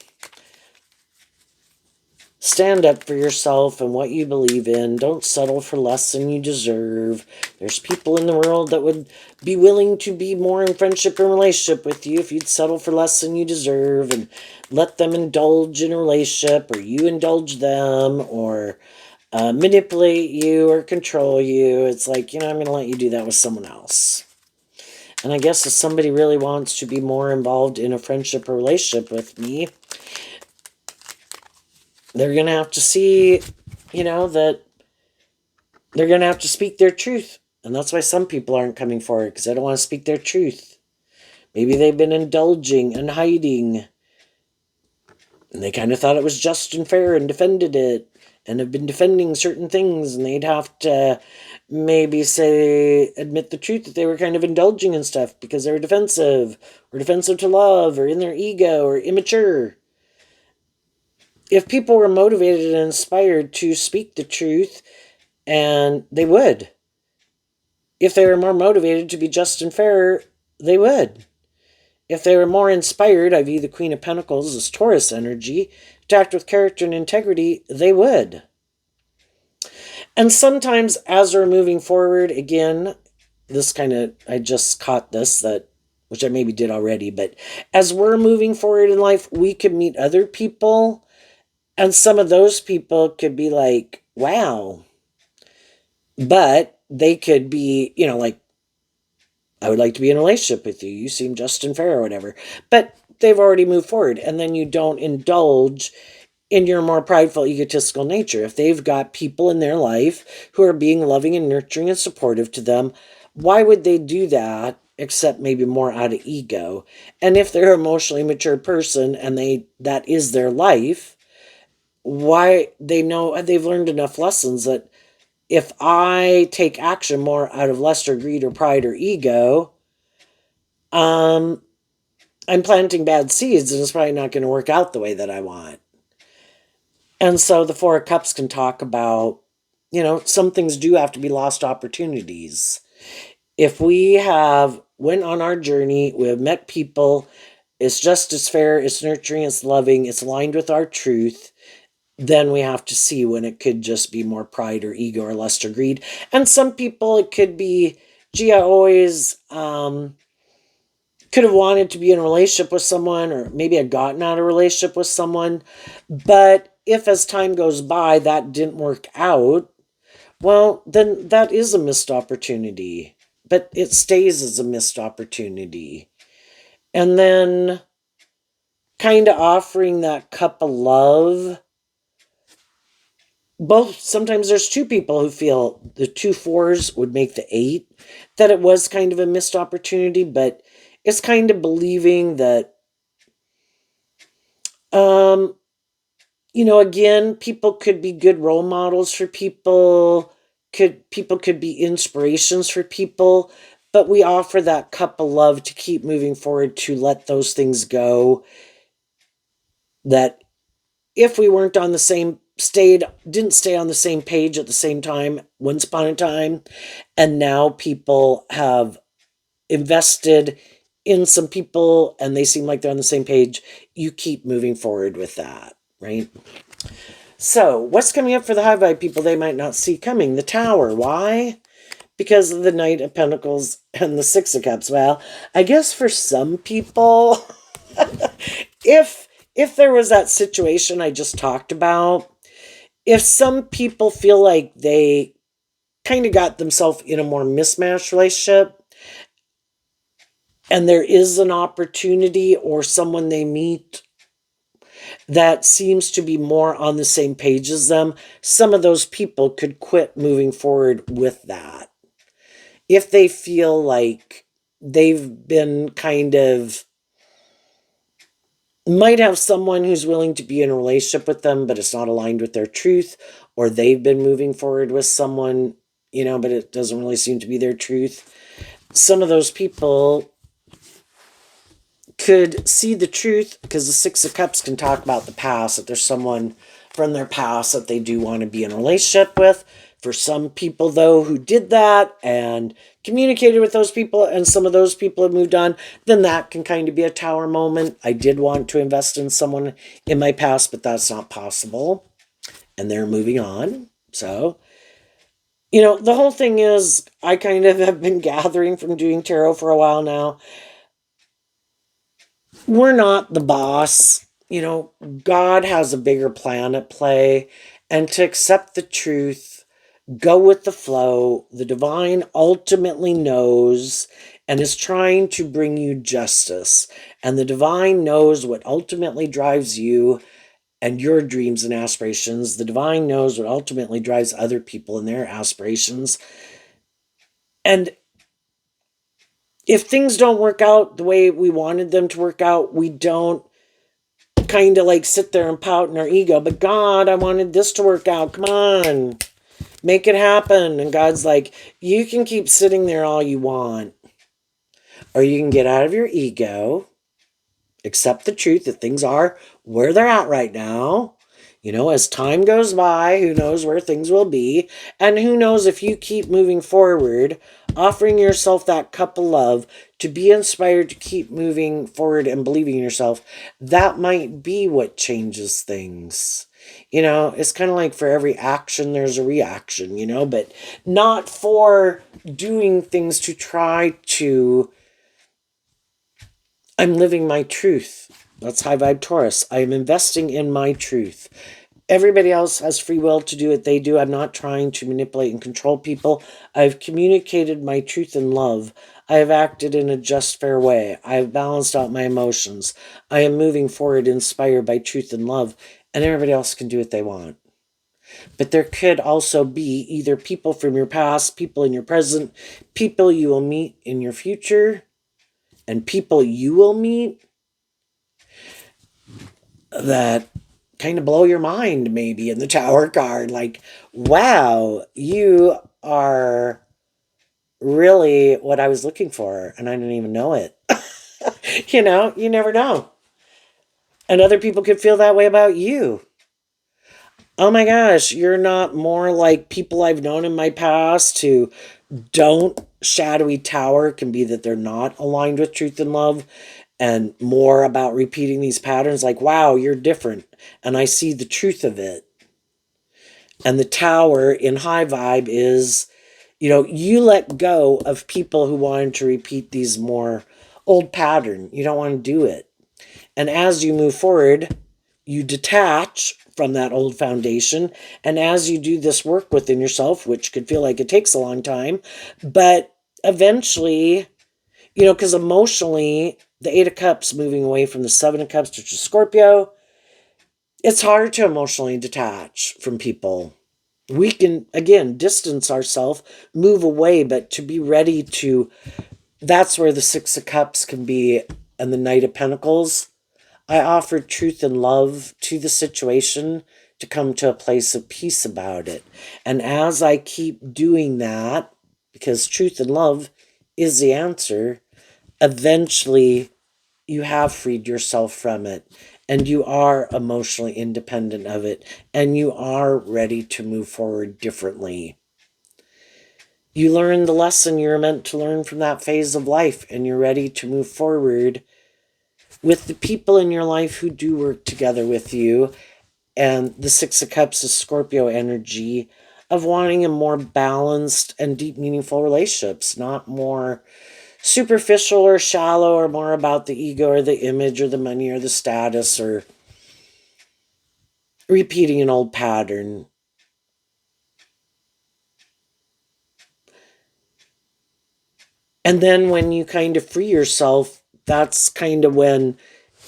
Stand up for yourself and what you believe in. Don't settle for less than you deserve. There's people in the world that would be willing to be more in friendship and relationship with you if you'd settle for less than you deserve and let them indulge in a relationship, or you indulge them, or manipulate you or control you. It's like, I'm going to let you do that with someone else. And I guess if somebody really wants to be more involved in a friendship or relationship with me, they're going to have to see, that they're going to have to speak their truth. And that's why some people aren't coming forward, because they don't want to speak their truth. Maybe they've been indulging and hiding, and they kind of thought it was just and fair and defended it, and have been defending certain things, and they'd have to maybe admit the truth that they were kind of indulging in stuff because they were defensive, or defensive to love, or in their ego, or immature. If people were motivated and inspired to speak the truth, and they would. If they were more motivated to be just and fair, they would. If they were more inspired, i.e., the Queen of Pentacles is Taurus energy, to act with character and integrity, they would. And sometimes as we're moving forward, again, I just caught this, which I maybe did already, but as we're moving forward in life, we could meet other people, and some of those people could be like, wow. But they could be, like, I would like to be in a relationship with you. You seem just and fair or whatever. But they've already moved forward. And then you don't indulge in your more prideful, egotistical nature. If they've got people in their life who are being loving and nurturing and supportive to them, why would they do that except maybe more out of ego? And if they're an emotionally mature person and that is their life, why they know they've learned enough lessons that if I take action more out of lust or greed or pride or ego, I'm planting bad seeds and it's probably not going to work out the way that I want. And so the Four of Cups can talk about, some things do have to be lost opportunities. If we have went on our journey, we have met people, it's just as fair, it's nurturing, it's loving, it's aligned with our truth, then we have to see when it could just be more pride or ego or lust or greed. And some people, it could be, gee, I always could have wanted to be in a relationship with someone, or maybe I'd gotten out of a relationship with someone. But if as time goes by that didn't work out, well, then that is a missed opportunity. But it stays as a missed opportunity. And then kind of offering that cup of love. Sometimes there's two people who feel the 2 4s would make the 8, that it was kind of a missed opportunity, but it's kind of believing that, again, people could be good role models for people, people could be inspirations for people, but we offer that cup of love to keep moving forward, to let those things go, that if we weren't on the same didn't stay on the same page at the same time once upon a time, and now people have invested in some people and they seem like they're on the same page, you keep moving forward with that, right? So what's coming up for the high vibe people they might not see coming? The Tower. Why? Because of the Knight of Pentacles and the Six of Cups. Well, I guess for some people, if there was that situation I just talked about, if some people feel like they kind of got themselves in a more mismatched relationship, and there is an opportunity or someone they meet that seems to be more on the same page as them, some of those people could quit moving forward with that. If they feel like they've been might have someone who's willing to be in a relationship with them, but it's not aligned with their truth, or they've been moving forward with someone, but it doesn't really seem to be their truth. Some of those people could see the truth, because the Six of Cups can talk about the past, that there's someone from their past that they do want to be in a relationship with. For some people, though, who did that and communicated with those people, and some of those people have moved on, then that can kind of be a Tower moment. I did want to invest in someone in my past, but that's not possible. And they're moving on. So, the whole thing is, I kind of have been gathering from doing tarot for a while now. We're not the boss. God has a bigger plan at play. And to accept the truth, go with the flow. The divine ultimately knows and is trying to bring you justice. And the divine knows what ultimately drives you and your dreams and aspirations. The divine knows what ultimately drives other people and their aspirations. And if things don't work out the way we wanted them to work out, we don't kind of like sit there and pout in our ego. But God, I wanted this to work out. Come on, make it happen. And God's like, you can keep sitting there all you want, or you can get out of your ego, accept the truth that things are where they're at right now. As time goes by, who knows where things will be, and who knows if you keep moving forward, offering yourself that cup of love to be inspired to keep moving forward and believing in yourself, that might be what changes things. It's kind of like for every action, there's a reaction, but not for doing things to try to. I'm living my truth. That's high vibe Taurus. I am investing in my truth. Everybody else has free will to do what they do. I'm not trying to manipulate and control people. I've communicated my truth and love. I have acted in a just, fair way. I have balanced out my emotions. I am moving forward inspired by truth and love, and everybody else can do what they want. But there could also be either people from your past, people in your present, people you will meet in your future, and people you will meet that kind of blow your mind, maybe, in the Tower card. Like, wow, you are really what I was looking for, and I didn't even know it. You never know. And other people could feel that way about you. Oh my gosh, you're not more like people I've known in my past who don't. Shadowy Tower can be that they're not aligned with truth and love, and more about repeating these patterns. Like, wow, you're different, and I see the truth of it. And the Tower in high vibe is, you let go of people who wanted to repeat these more old pattern. You don't want to do it. And as you move forward, you detach from that old foundation. And as you do this work within yourself, which could feel like it takes a long time, but eventually, because emotionally, the Eight of Cups moving away from the Seven of Cups, which is Scorpio, it's hard to emotionally detach from people. We can, again, distance ourselves, move away, but to be ready to, that's where the Six of Cups can be, and the Knight of Pentacles. I offered truth and love to the situation to come to a place of peace about it. And as I keep doing that, because truth and love is the answer, eventually you have freed yourself from it, and you are emotionally independent of it, and you are ready to move forward differently. You learn the lesson you're meant to learn from that phase of life, and you're ready to move forward with the people in your life who do work together with you. And the Six of Cups is Scorpio energy of wanting a more balanced and deep, meaningful relationships, not more superficial or shallow, or more about the ego or the image or the money or the status, or repeating an old pattern. And then when you kind of free yourself, that's kind of when,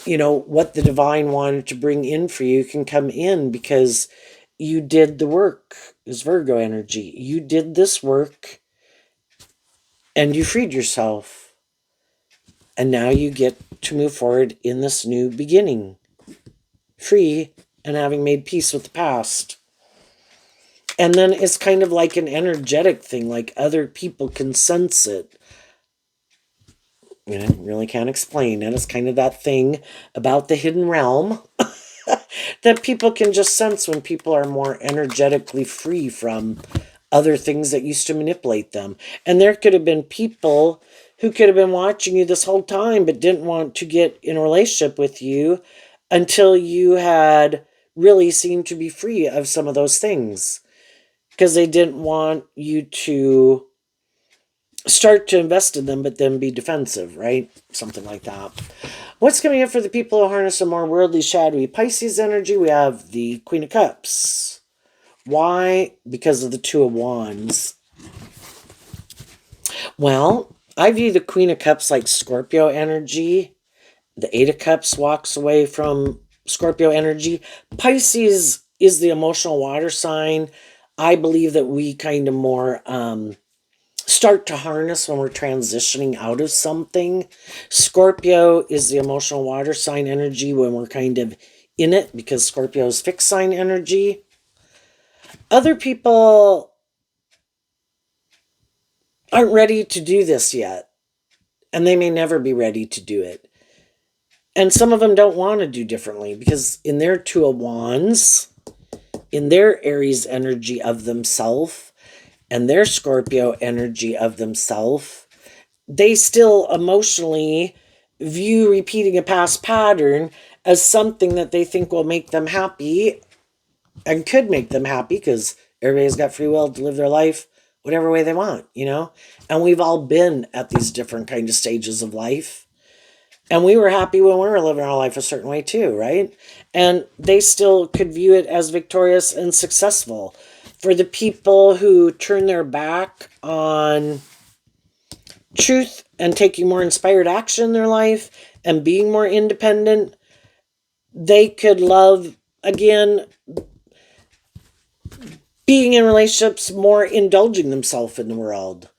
what the divine wanted to bring in for you can come in, because you did the work. Is Virgo energy. You did this work and you freed yourself. And now you get to move forward in this new beginning, free and having made peace with the past. And then it's kind of like an energetic thing, like other people can sense it. Really can't explain it. It's kind of that thing about the hidden realm that people can just sense when people are more energetically free from other things that used to manipulate them. And there could have been people who could have been watching you this whole time but didn't want to get in a relationship with you until you had really seemed to be free of some of those things, because they didn't want you to start to invest in them but then be defensive, right? Something like that. What's coming up for the people who harness a more worldly, shadowy Pisces energy? We have the Queen of Cups. Why? Because of the Two of Wands. Well, I view the Queen of Cups like Scorpio energy. The Eight of Cups walks away from Scorpio energy. Pisces is the emotional water sign. I believe that we kind of more start to harness when we're transitioning out of something. Scorpio is the emotional water sign energy when we're kind of in it, because Scorpio is fixed sign energy. Other people aren't ready to do this yet, and they may never be ready to do it. And some of them don't want to do differently, because in their Two of Wands, in their Aries energy of themselves and their Scorpio energy of themselves, they still emotionally view repeating a past pattern as something that they think will make them happy and could make them happy, because everybody's got free will to live their life whatever way they want, And we've all been at these different kind of stages of life. And we were happy when we were living our life a certain way too, right? And they still could view it as victorious and successful. For the people who turn their back on truth and taking more inspired action in their life and being more independent, they could love, again, being in relationships, more indulging themselves in the world.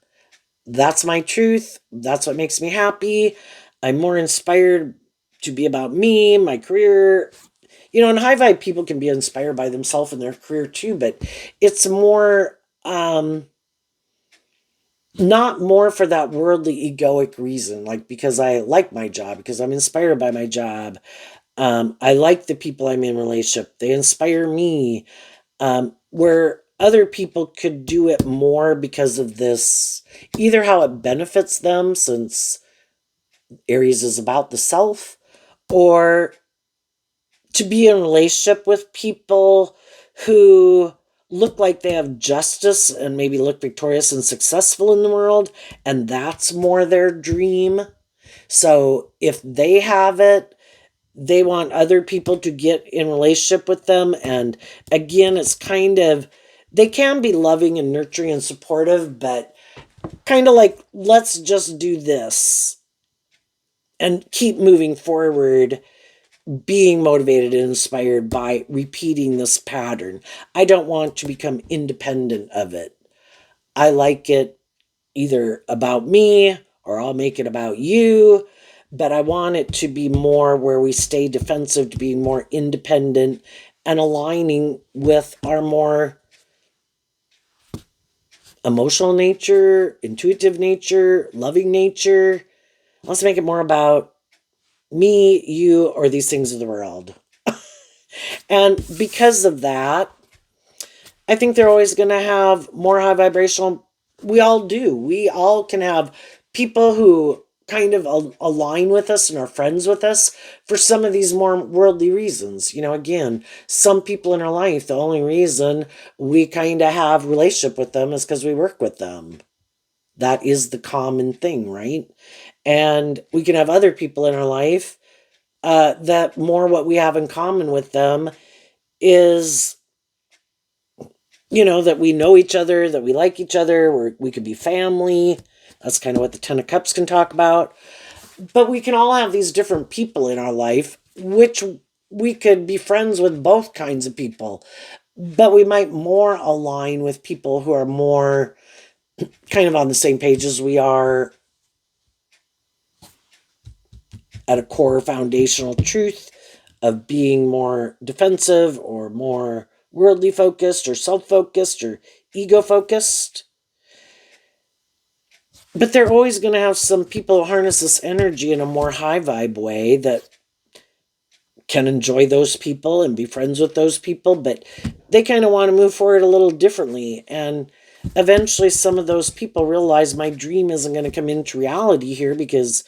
That's my truth. That's what makes me happy. I'm more inspired to be about me, my career. And high vibe people can be inspired by themselves and their career too, but it's more, not more for that worldly egoic reason, like because I like my job, because I'm inspired by my job. I like the people I'm in relationship. They inspire me. Where other people could do it more because of this, either how it benefits them, since Aries is about the self, or to be in a relationship with people who look like they have justice and maybe look victorious and successful in the world, and that's more their dream. So if they have it, they want other people to get in relationship with them. And again, it's kind of, they can be loving and nurturing and supportive, but kind of like, let's just do this and keep moving forward, being motivated and inspired by repeating this pattern. I don't want to become independent of it. I like it either about me or I'll make it about you, but I want it to be more where we stay defensive to being more independent and aligning with our more emotional nature, intuitive nature, loving nature. Let's make it more about me, you, or these things of the world. And because of that, I think they're always going to have more high vibrational. We all do. We all can have people who kind of align with us and are friends with us for some of these more worldly reasons. Again, some people in our life, the only reason we kind of have relationship with them is because we work with them. That is the common thing, right? And we can have other people in our life that more what we have in common with them is, that we know each other, that we like each other, we could be family. That's kind of what the Ten of Cups can talk about. But we can all have these different people in our life, which we could be friends with both kinds of people. But we might more align with people who are more kind of on the same page as we are at a core foundational truth of being more defensive or more worldly focused or self-focused or ego-focused. But they're always going to have some people who harness this energy in a more high vibe way that can enjoy those people and be friends with those people, but they kind of want to move forward a little differently. And eventually some of those people realize my dream isn't going to come into reality here because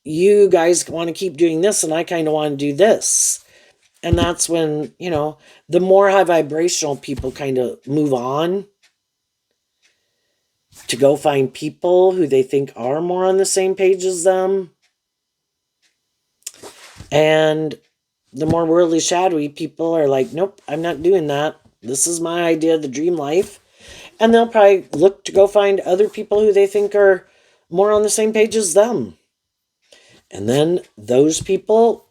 you guys want to keep doing this and I kind of want to do this. And that's when, the more high vibrational people kind of move on to go find people who they think are more on the same page as them. And the more worldly, shadowy people are like, nope, I'm not doing that. This is my idea of the dream life. And they'll probably look to go find other people who they think are more on the same page as them. And then those people,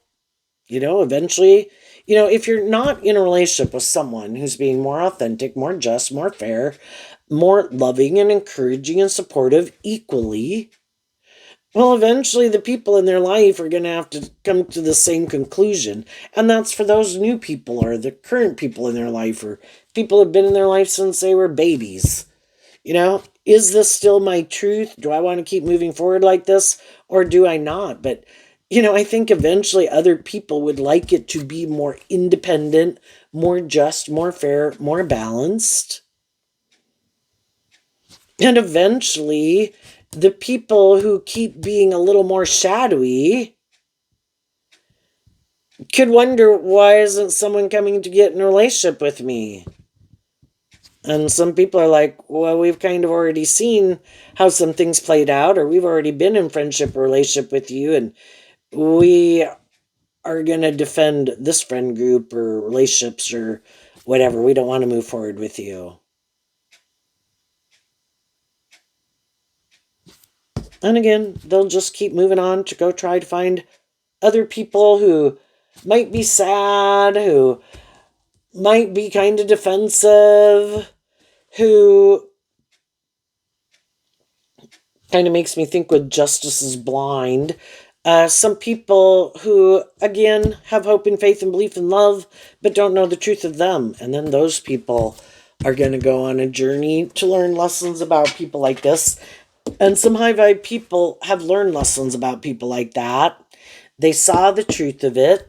eventually, if you're not in a relationship with someone who's being more authentic, more just, more fair, more loving and encouraging and supportive equally, well, eventually the people in their life are going to have to come to the same conclusion. And that's for those new people or the current people in their life or people who have been in their life since they were babies. Is this still my truth? Do I want to keep moving forward like this or do I not? But, I think eventually other people would like it to be more independent, more just, more fair, more balanced. And eventually, the people who keep being a little more shadowy could wonder, why isn't someone coming to get in a relationship with me? And some people are like, well, we've kind of already seen how some things played out, or we've already been in friendship or relationship with you, and we are going to defend this friend group or relationships or whatever. We don't want to move forward with you. And again, they'll just keep moving on to go try to find other people who might be sad, who might be kind of defensive, who kind of makes me think with Justice is Blind. Some people who, again, have hope and faith and belief and love, but don't know the truth of them. And then those people are going to go on a journey to learn lessons about people like this. And some high vibe people have learned lessons about people like that. They saw the truth of it.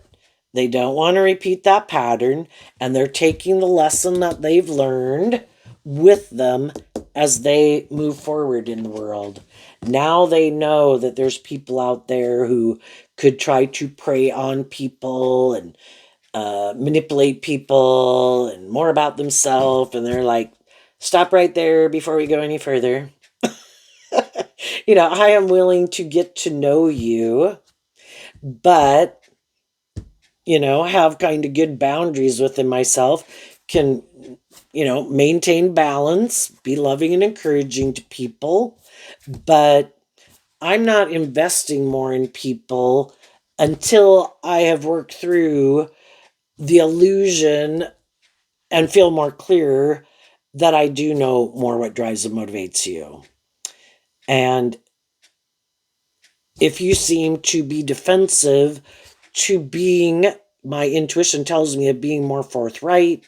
They don't want to repeat that pattern. And they're taking the lesson that they've learned with them as they move forward in the world. Now they know that there's people out there who could try to prey on people and manipulate people and more about themselves. And they're like, stop right there before we go any further. I am willing to get to know you, but, have kind of good boundaries within myself, can, maintain balance, be loving and encouraging to people, but I'm not investing more in people until I have worked through the illusion and feel more clear that I do know more what drives and motivates you. And if you seem to be defensive to being, my intuition tells me, of being more forthright,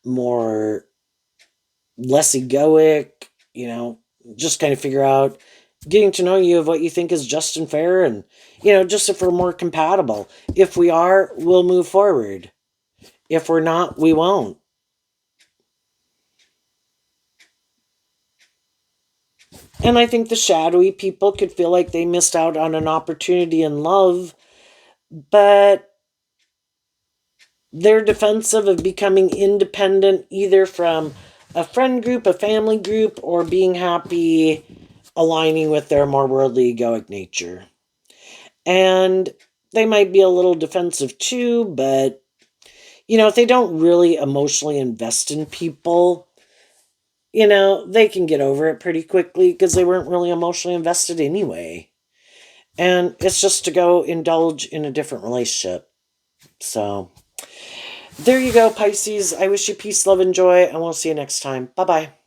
more less egoic, just kind of figure out, getting to know you of what you think is just and fair, and, just if we're more compatible. If we are, we'll move forward. If we're not, we won't. And I think the shadowy people could feel like they missed out on an opportunity in love, but they're defensive of becoming independent, either from a friend group, a family group, or being happy aligning with their more worldly egoic nature. And they might be a little defensive too, but, if they don't really emotionally invest in people, they can get over it pretty quickly because they weren't really emotionally invested anyway. And it's just to go indulge in a different relationship. So there you go, Pisces. I wish you peace, love, and joy, and we'll see you next time. Bye-bye.